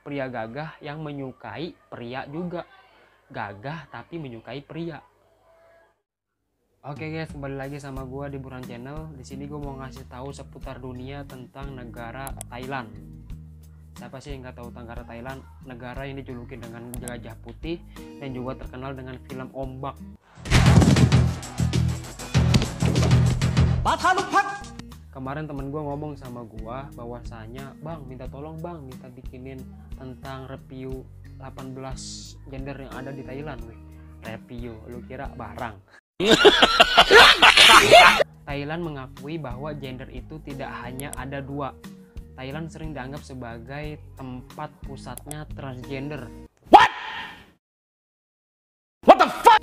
pria gagah yang menyukai pria juga. Gagah tapi menyukai pria. Oke guys, kembali lagi sama gua di Burhan Channel. Di sini gua mau ngasih tahu seputar dunia tentang negara Thailand. Siapa sih yang nggak tahu negara Thailand? Negara yang dijuluki dengan gajah putih dan juga terkenal dengan film Ombak. Kemarin temen gue ngomong sama gue bahwasanya, bang minta tolong bang, minta bikinin tentang review 18 gender yang ada di Thailand. Review, lu kira barang? Thailand mengakui bahwa gender itu tidak hanya ada dua. Thailand sering dianggap sebagai tempat pusatnya transgender. What the fuck?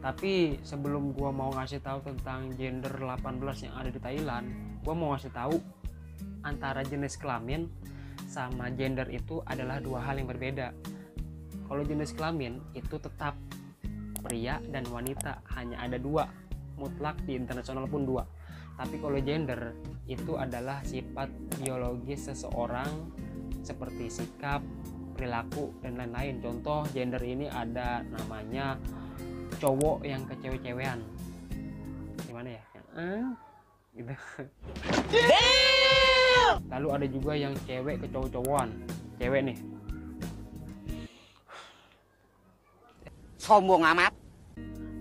Tapi sebelum gua mau ngasih tahu tentang gender 18 yang ada di Thailand, gua mau ngasih tahu antara jenis kelamin sama gender itu adalah dua hal yang berbeda. Kalau jenis kelamin itu tetap pria dan wanita, hanya ada dua, mutlak di internasional pun dua. Tapi kalau gender itu adalah sifat biologis seseorang seperti sikap, perilaku dan lain-lain. Contoh gender ini ada namanya cowok yang ke cewek-cewekan, gimana ya? Gitu. Lalu ada juga yang cewek ke cowok-cowokan, cewek nih. Sombong amat.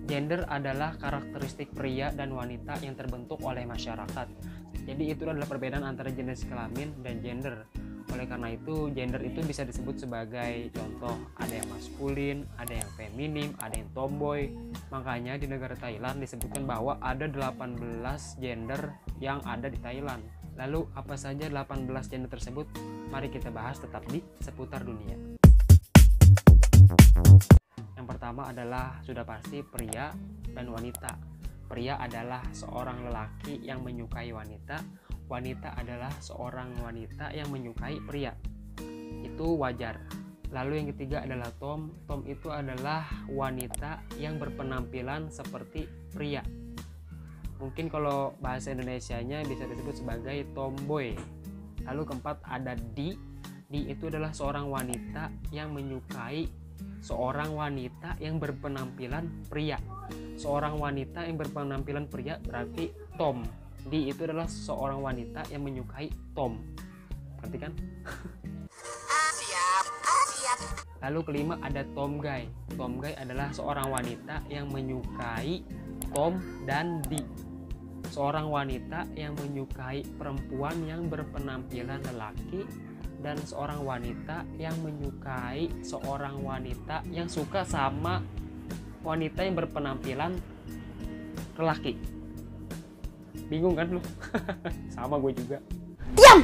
Gender adalah karakteristik pria dan wanita yang terbentuk oleh masyarakat. Jadi itu adalah perbedaan antara jenis kelamin dan gender. Oleh karena itu gender itu bisa disebut sebagai contoh, ada yang maskulin, ada yang feminim, ada yang tomboy. Makanya di negara Thailand disebutkan bahwa ada 18 gender yang ada di Thailand. Lalu apa saja 18 gender tersebut? Mari kita bahas tetap di seputar dunia. Yang pertama adalah sudah pasti pria dan wanita. Pria adalah seorang lelaki yang menyukai wanita. Wanita adalah seorang wanita yang menyukai pria. Itu wajar. Lalu yang ketiga adalah tom. Tom itu adalah wanita yang berpenampilan seperti pria. Mungkin kalau bahasa Indonesianya bisa disebut sebagai tomboy. Lalu keempat ada di. Di itu adalah seorang wanita yang menyukai seorang wanita yang berpenampilan pria. Seorang wanita yang berpenampilan pria berarti tom. Di itu adalah seorang wanita yang menyukai tom. Ngerti kan? Siap. Lalu kelima ada tomguy. Tomguy adalah seorang wanita yang menyukai tom dan di. Seorang wanita yang menyukai perempuan yang berpenampilan lelaki, dan seorang wanita yang menyukai seorang wanita yang suka sama wanita yang berpenampilan lelaki. Bingung kan lu? Sama gue juga. Diam!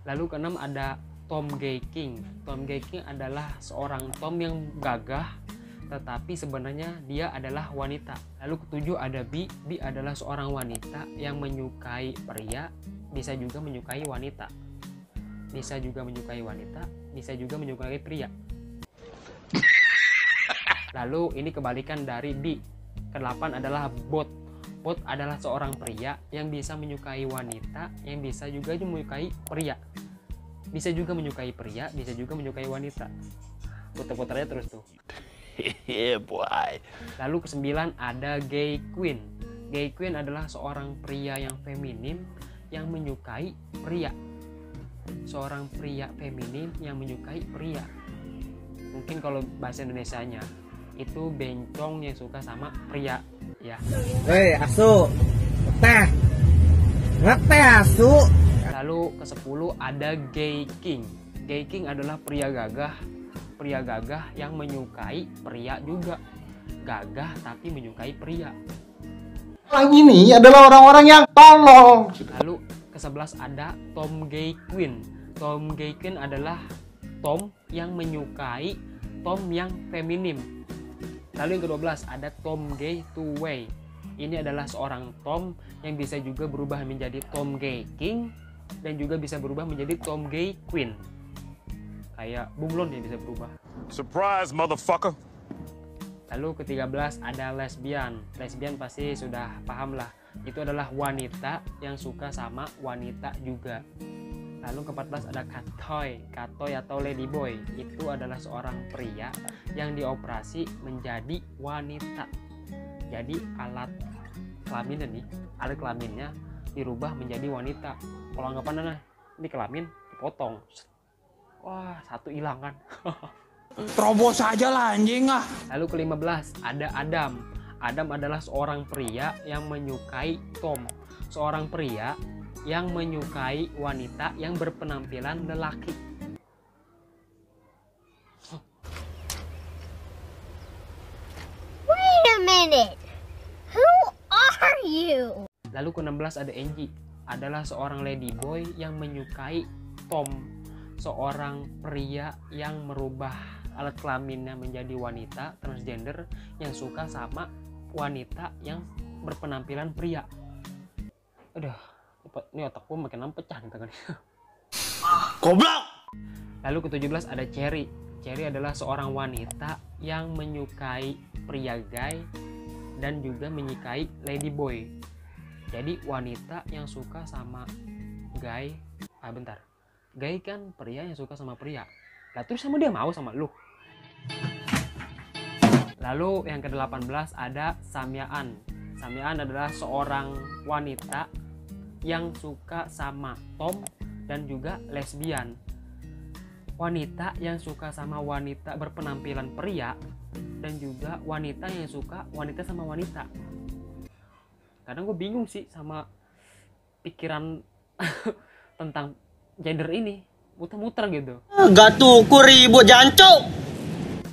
Lalu keenam ada Tom Gay King. Tom Gay King adalah seorang Tom yang gagah, tetapi sebenarnya dia adalah wanita. Lalu ketujuh ada B. B adalah seorang wanita yang menyukai pria, bisa juga menyukai wanita. Bisa juga menyukai wanita, bisa juga menyukai pria. Lalu ini kebalikan dari B. Kedelapan adalah Bot. Bot adalah seorang pria yang bisa menyukai wanita, yang bisa juga menyukai pria. Bisa juga menyukai pria, bisa juga menyukai wanita. Putar-putarnya terus tuh. Yeah, boy. Lalu kesembilan ada Gay Queen. Gay Queen adalah seorang pria yang feminim yang menyukai pria. Seorang pria feminim yang menyukai pria. Mungkin kalau bahasa Indonesianya itu bencong yang suka sama pria, ya. Hei, asu. Teh. Ngeteh asu. Lalu ke-10 ada Gay King. Gay King adalah pria gagah. Pria gagah yang menyukai pria juga. Gagah tapi menyukai pria. Orang ini adalah orang-orang yang tolong. Lalu ke-11 ada Tom Gay Queen. Tom Gay Queen adalah Tom yang menyukai Tom yang feminim. Lalu yang ke-12 ada Tom Gay Two Way. Ini adalah seorang Tom yang bisa juga berubah menjadi Tom Gay King dan juga bisa berubah menjadi Tom Gay Queen. Kayak bunglon yang bisa berubah. Surprise, motherfucker. Lalu ke-13 ada lesbian. Lesbian pasti sudah paham lah. Itu adalah wanita yang suka sama wanita juga. Lalu ke-14 ada katoy. Katoy atau ladyboy itu adalah seorang pria yang dioperasi menjadi wanita. Jadi alat kelaminnya nih, alat kelaminnya dirubah menjadi wanita. Kalau anggapan ini kelamin dipotong, wah satu hilang kan. Terobos aja lah anjing ah. Lalu ke-15 ada Adam. Adam adalah seorang pria yang menyukai Tom, seorang pria yang menyukai wanita yang berpenampilan lelaki. Wait a minute. Who are you? Lalu ke-16 ada Angie, adalah seorang ladyboy yang menyukai Tom, seorang pria yang merubah alat kelaminnya menjadi wanita transgender yang suka sama wanita yang berpenampilan pria. Aduh, ini otak gue makin pecah nih tangan. Goblok. Lalu ke-17 ada Cherry. Cherry adalah seorang wanita yang menyukai pria gay dan juga menyukai ladyboy. Jadi wanita yang suka sama gay, gay kan pria yang suka sama pria. Lah terus sama dia mau sama lu. Lalu yang ke-18 ada Samyaan. Samyaan adalah seorang wanita yang suka sama Tom dan juga lesbian. Wanita yang suka sama wanita berpenampilan pria dan juga wanita yang suka wanita sama wanita. Kadang gue bingung sih sama pikiran tentang gender ini, muter-muter gitu. Gak tuku ribut jancuk.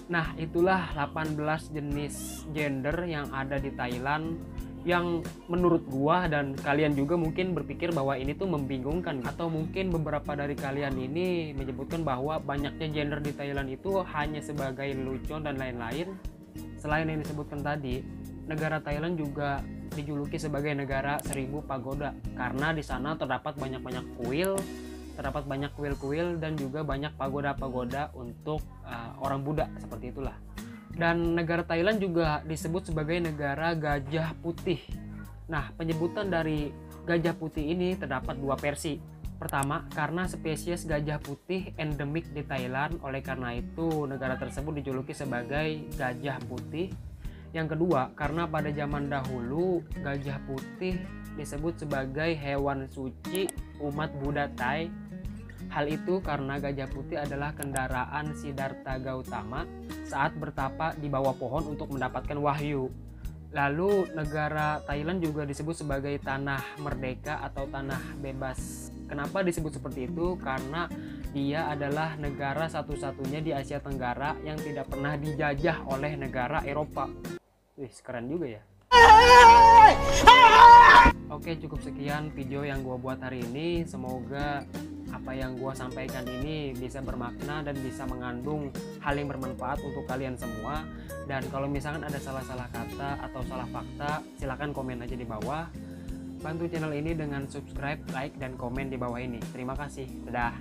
Nah, itulah 18 jenis gender yang ada di Thailand yang menurut gua dan kalian juga mungkin berpikir bahwa ini tuh membingungkan, atau mungkin beberapa dari kalian ini menyebutkan bahwa banyaknya gender di Thailand itu hanya sebagai lelucon dan lain-lain. Selain yang disebutkan tadi, negara Thailand juga dijuluki sebagai negara 1000 pagoda karena di sana terdapat banyak-banyak kuil, terdapat banyak kuil-kuil dan juga banyak pagoda-pagoda untuk orang Buddha, seperti itulah. Dan negara Thailand juga disebut sebagai negara gajah putih. Nah, penyebutan dari gajah putih ini terdapat dua versi. Pertama, karena spesies gajah putih endemik di Thailand, oleh karena itu negara tersebut dijuluki sebagai gajah putih. Yang kedua, karena pada zaman dahulu gajah putih disebut sebagai hewan suci umat Buddha Thai. Hal itu karena gajah putih adalah kendaraan Siddhartha Gautama saat bertapa di bawah pohon untuk mendapatkan wahyu. Lalu negara Thailand juga disebut sebagai tanah merdeka atau tanah bebas. Kenapa disebut seperti itu? Karena dia adalah negara satu-satunya di Asia Tenggara yang tidak pernah dijajah oleh negara Eropa. Wih, keren juga ya. Oke, cukup sekian video yang gua buat hari ini. Semoga apa yang gua sampaikan ini bisa bermakna dan bisa mengandung hal yang bermanfaat untuk kalian semua. Dan kalau misalkan ada salah-salah kata atau salah fakta, silahkan komen aja di bawah. Bantu channel ini dengan subscribe, like, dan komen di bawah ini. Terima kasih. Dadah.